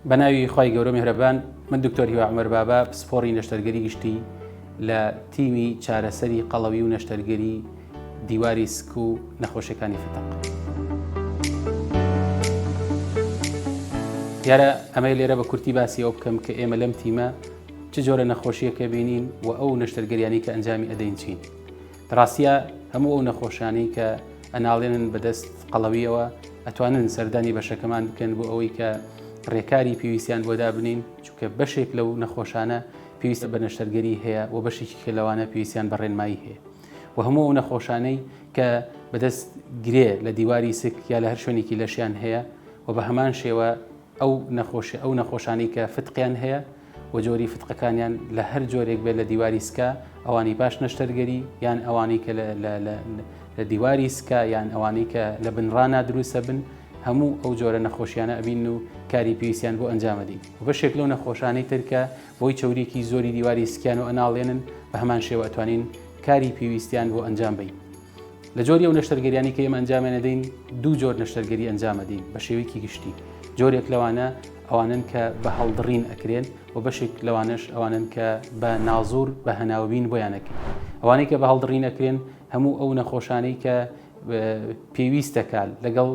بەناوی خی گەورە میهرەبان من دکتۆر هیوا عومەر بابا پسپۆڕی نەشتەرگەری گشتی لە تیمی چارەسەری قەڵەوی و نەشتەرگەری دیواری سک و نەخۆشیەکانی فتق. دیارە ئەمە لێرە بە کورتی باسی ئەو بکەم کە ئێمە لەم تیمە چ جۆرە نەخۆشیەکە بینین و ئەو نەشتەرگەریانی کە ئەنجامی ئەدەین چین. ڕاستیە هەموو ئەو نەخۆشانەی کە ئەناڵێنن بەدەست قەڵەویەوە ئەتوانن سەردانی بەشەکەمان بکەن بۆ ئەوەی کە ڕێکاری پێویستیان بۆ دابنین، چونکە بەشێک لەو نەخۆشانە پێویستە بە نەشتەرگەری هەیە و بەشێکی کە لەوانە پێویستیان بە ڕێنمایی هەیە و هەموو ئەو نەخۆشانەی کە بەدەست گرێ لە دیواری سک یا لە هەر شوێنێکی لەشیان هەیە و بە هەمان شێوە ئەو نەخۆشانەی کە فتقیان هەیە و جۆری فتقەکانیان لە هەر جۆرێک بێت لە دیواری سکە، ئەوانی باش نەشتەرگەری یان ئەوانەی کە لە دیواری سکە یان ئەوانەی کە لە بنڕانە دروستە بن، هەموو ئەو جۆرە نەخۆشیانە ئەبین و کاری پێویستیان بۆ ئەنجامەدەین و بەشێک لەو نەخۆشانەی ترکە بۆی چەوریکی زۆری دیواری سکیان و ئەناڵێنن بە هەمان شێوە ئەتوانین کاری پێویستیان بۆ ئەنجام بدەین. لە جۆری ئەو نەشتەرگەریانی کە ئێمە ئەنجامێنەدەین دوو جۆر نەشتەرگەری ئەنجامەدەین بە شێوەیەکی گشتی. جۆرێک لەوانە ئەوانن کە بە هەڵدڕین ئەکرێن و بەشێک لەوانش ئەوانن کە بە نازور بە هەناوبین بۆیانەکەن. ئەوانەی کە بە هەڵدڕین ئەکرێن هەموو ئەو نەخۆشانەی کە پێویستەکال لەگەڵ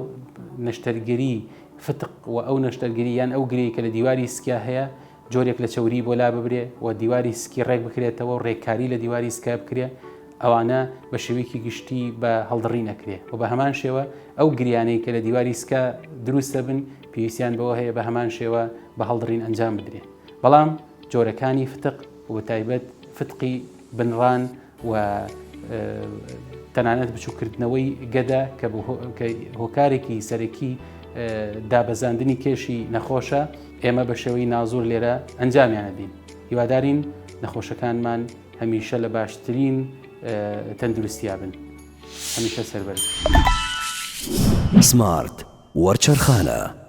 نەشتەرگەری فتق و ئەو نەشتەرگەری یان ئەو گرەی کە لە دیواری سکیا هەیە جۆرێک لە چەوری بۆ لا ببرێ و دیواری سکی ڕێک بکرێتەوە و ڕێککاری لە دیواری سکا بکرێ، ئەوانە بە شێوەیەکی گشتی بە هەڵدڕین ئەکرێ و بە هەمان شێوە ئەو گریانەی کە لە دیواری سکا دروستە بن پێویستیان بەوە هەیە بە هەمان شێوە بە هەڵدڕین ئەنجام بدرێ. بەڵام جۆرەکانی فتق و بەتایبەت فتقی بنڕان و تەنانەت بچووکردنەوەی گەدا کە هۆکارێکی سەرەکی دابەزاندنی کێشی نەخۆشە، ئێمە بە شێوەی نازور لێرە ئەنجامیانەدین. هیوادارین نەخۆشەکانمان هەمیشە لە باشترین تەندروستیا بن. هەمیشە سەربەر. سمارت وەرچەرخانە.